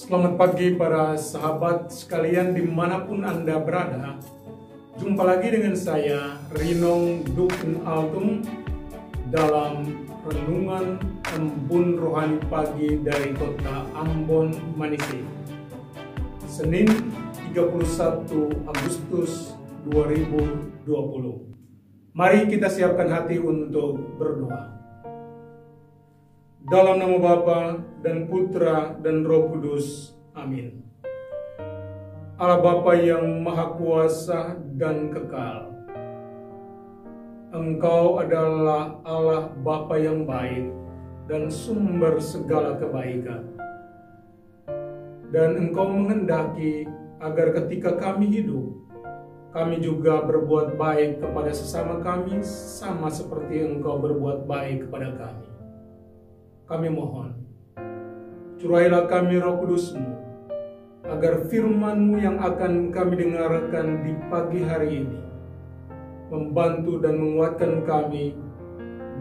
Selamat pagi para sahabat sekalian dimanapun Anda berada. Jumpa lagi dengan saya, Rinong Dukun Altum, dalam Renungan Embun Rohani Pagi dari Kota Ambon, Manise. Senin 31 Agustus 2020. Mari kita siapkan hati untuk berdoa. Dalam nama Bapa dan Putra dan Roh Kudus. Amin. Allah Bapa yang Maha Kuasa dan Kekal, Engkau adalah Allah Bapa yang baik dan sumber segala kebaikan. Dan Engkau menghendaki agar ketika kami hidup, kami juga berbuat baik kepada sesama kami, sama seperti Engkau berbuat baik kepada kami. Kami mohon, curailah kami Roh Kudus-Mu, agar firman-Mu yang akan kami dengarkan di pagi hari ini membantu dan menguatkan kami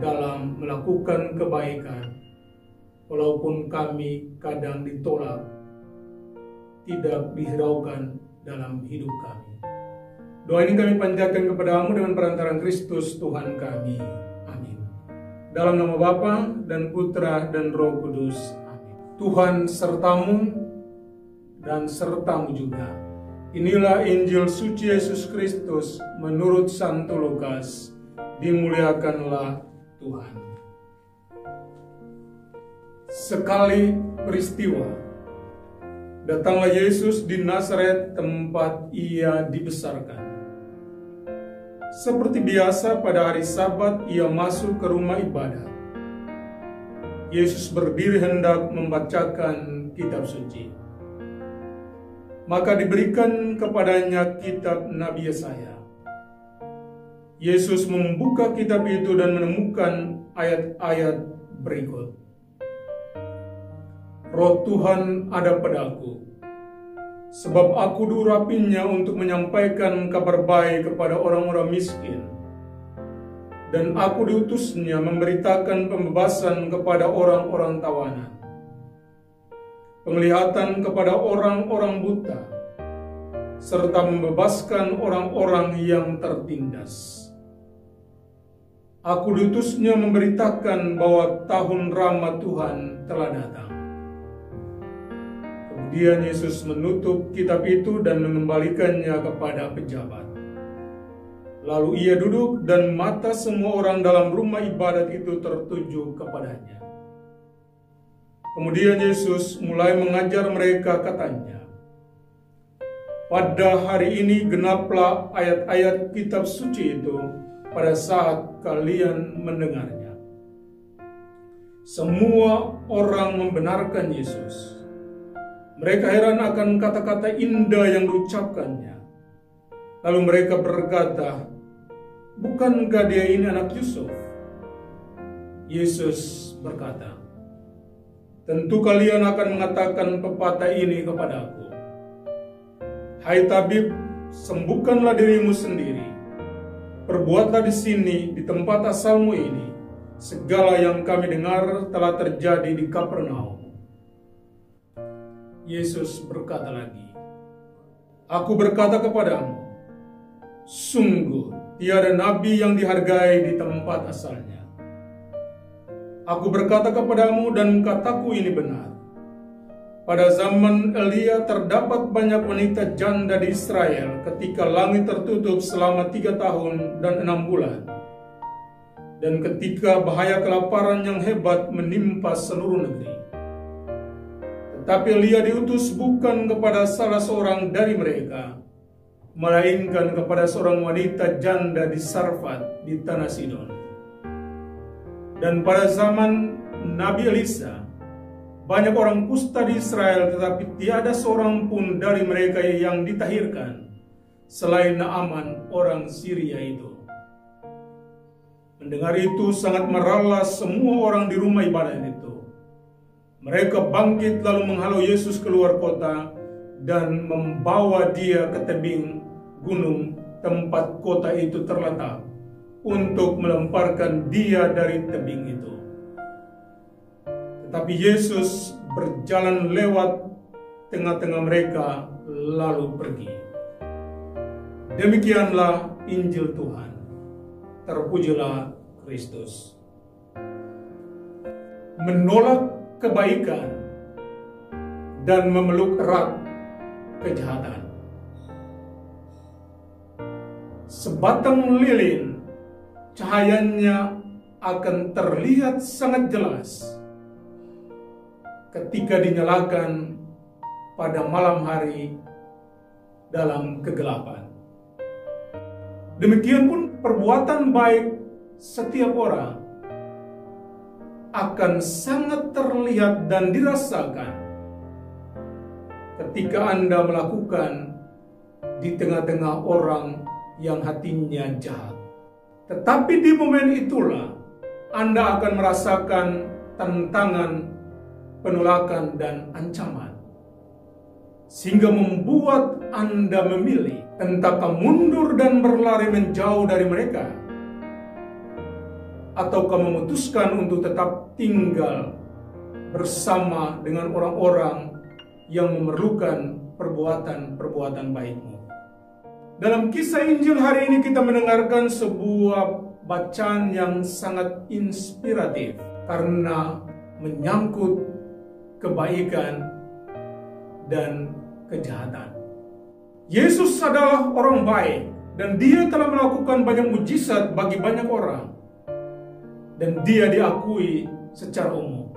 dalam melakukan kebaikan, walaupun kami kadang ditolak, tidak dihiraukan dalam hidup kami. Doa ini kami panjatkan kepada-Mu dengan perantaraan Kristus Tuhan kami. Amin. Dalam nama Bapa dan Putra dan Roh Kudus. Amin. Tuhan sertamu dan sertamu juga. Inilah Injil suci Yesus Kristus menurut Santo Lukas. Dimuliakanlah Tuhan. Sekali peristiwa, datanglah Yesus di Nazaret, tempat ia dibesarkan. Seperti biasa pada hari Sabat ia masuk ke rumah ibadat. Yesus berdiri hendak membacakan kitab suci. Maka diberikan kepadanya kitab Nabi Yesaya. Yesus membuka kitab itu dan menemukan ayat-ayat berikut. Roh Tuhan ada padaku, sebab aku diurapinya untuk menyampaikan kabar baik kepada orang-orang miskin. Dan aku diutusnya memberitakan pembebasan kepada orang-orang tawanan, penglihatan kepada orang-orang buta, serta membebaskan orang-orang yang tertindas. Aku diutusnya memberitakan bahwa tahun rahmat Tuhan telah datang. Kemudian Yesus menutup kitab itu dan mengembalikannya kepada pejabat. Lalu ia duduk dan mata semua orang dalam rumah ibadat itu tertuju kepadanya. Kemudian Yesus mulai mengajar mereka, katanya, "Pada hari ini genaplah ayat-ayat kitab suci itu pada saat kalian mendengarnya." Semua orang membenarkan Yesus. Mereka heran akan kata-kata indah yang diucapkannya. Lalu mereka berkata, "Bukankah dia ini anak Yusuf?" Yesus berkata, "Tentu kalian akan mengatakan pepatah ini kepadaku, 'Hai tabib, sembuhkanlah dirimu sendiri. Perbuatlah di sini, di tempat asalmu ini, segala yang kami dengar telah terjadi di Kapernaum.'" Yesus berkata lagi, "Aku berkata kepadamu, sungguh tiada nabi yang dihargai di tempat asalnya. Aku berkata kepadamu dan kataku ini benar. Pada zaman Elia terdapat banyak wanita janda di Israel ketika langit tertutup selama 3 tahun dan 6 bulan. Dan ketika bahaya kelaparan yang hebat menimpa seluruh negeri. Tetapi Elia diutus bukan kepada salah seorang dari mereka, melainkan kepada seorang wanita janda di Sarfat di tanah Sidon. Dan pada zaman Nabi Elisa, banyak orang kusta di Israel, tetapi tiada seorang pun dari mereka yang ditahirkan, selain Naaman orang Syria itu." Mendengar itu sangat meralas semua orang di rumah ibadat itu. Mereka bangkit lalu menghalau Yesus keluar kota dan membawa dia ke tebing gunung tempat kota itu terletak untuk melemparkan dia dari tebing itu. Tetapi Yesus berjalan lewat tengah-tengah mereka lalu pergi. Demikianlah Injil Tuhan. Terpujilah Kristus. Menolak kebaikan dan memeluk erat kejahatan. Sebatang lilin, cahayanya akan terlihat sangat jelas ketika dinyalakan pada malam hari dalam kegelapan. Demikian pun perbuatan baik setiap orang akan sangat terlihat dan dirasakan ketika Anda melakukan di tengah-tengah orang yang hatinya jahat. Tetapi di momen itulah Anda akan merasakan tantangan, penolakan, dan ancaman, sehingga membuat Anda memilih entahkah mundur dan berlari menjauh dari mereka, ataukah memutuskan untuk tetap tinggal bersama dengan orang-orang yang memerlukan perbuatan-perbuatan baikmu. Dalam kisah Injil hari ini kita mendengarkan sebuah bacaan yang sangat inspiratif karena menyangkut kebaikan dan kejahatan. Yesus adalah orang baik dan dia telah melakukan banyak mujizat bagi banyak orang, dan dia diakui secara umum.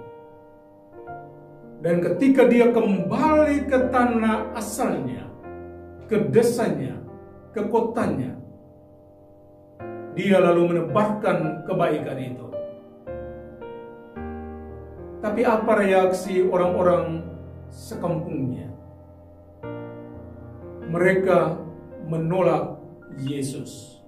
Dan ketika dia kembali ke tanah asalnya, ke desanya, ke kotanya, dia lalu menebarkan kebaikan itu. Tapi apa reaksi orang-orang sekampungnya? Mereka menolak Yesus.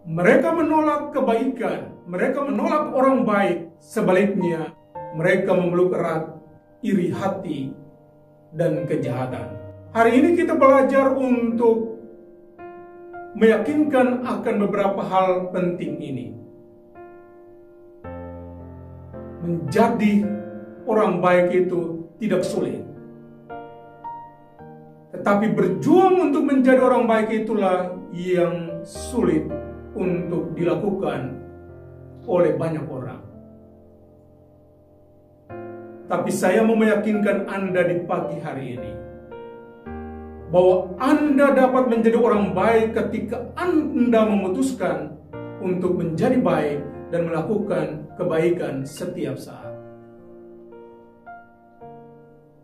Mereka menolak kebaikan, mereka menolak orang baik. Sebaliknya, mereka memeluk erat iri hati dan kejahatan. Hari ini kita belajar untuk meyakinkan akan beberapa hal penting ini. Menjadi orang baik itu tidak sulit. Tetapi berjuang untuk menjadi orang baik itulah yang sulit untuk dilakukan oleh banyak orang. Tapi saya mau meyakinkan Anda di pagi hari ini bahwa Anda dapat menjadi orang baik ketika Anda memutuskan untuk menjadi baik dan melakukan kebaikan setiap saat.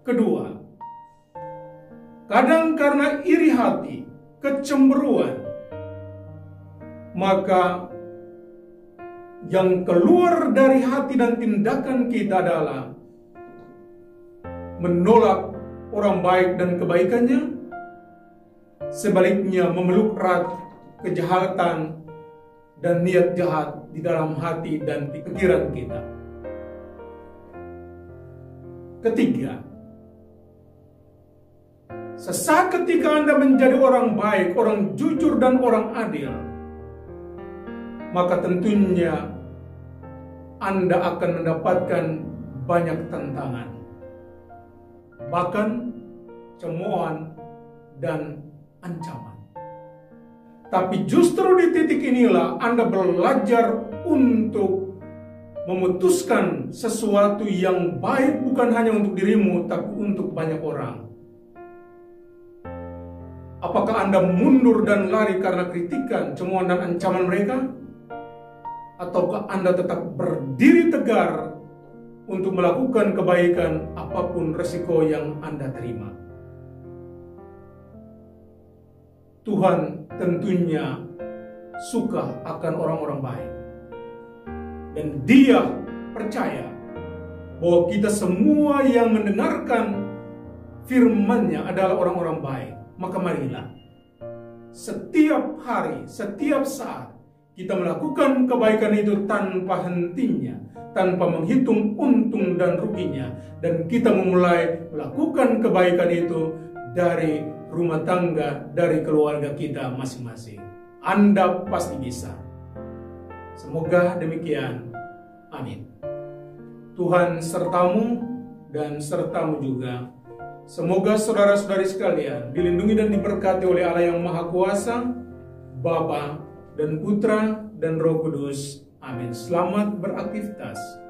Kedua, kadang karena iri hati, kecemburuan, maka yang keluar dari hati dan tindakan kita adalah menolak orang baik dan kebaikannya, sebaliknya memeluk erat kejahatan dan niat jahat di dalam hati dan pikiran kita. Ketiga, sesaat ketika Anda menjadi orang baik, orang jujur dan orang adil, maka tentunya Anda akan mendapatkan banyak tantangan, bahkan cemoohan dan ancaman. Tapi justru di titik inilah Anda belajar untuk memutuskan sesuatu yang baik bukan hanya untuk dirimu, tapi untuk banyak orang. Apakah Anda mundur dan lari karena kritikan, cemoohan dan ancaman mereka? Ataukah Anda tetap berdiri tegar untuk melakukan kebaikan apapun resiko yang Anda terima? Tuhan tentunya suka akan orang-orang baik. Dan Dia percaya bahwa kita semua yang mendengarkan firman-Nya adalah orang-orang baik. Maka marilah setiap hari, setiap saat kita melakukan kebaikan itu tanpa hentinya, tanpa menghitung untung dan ruginya. Dan kita memulai melakukan kebaikan itu dari rumah tangga, dari keluarga kita masing-masing. Anda pasti bisa. Semoga demikian. Amin. Tuhan sertamu dan sertamu juga. Semoga saudara-saudari sekalian dilindungi dan diberkati oleh Allah yang Maha Kuasa, Bapa dan Putra dan Roh Kudus. Amin. Selamat beraktivitas.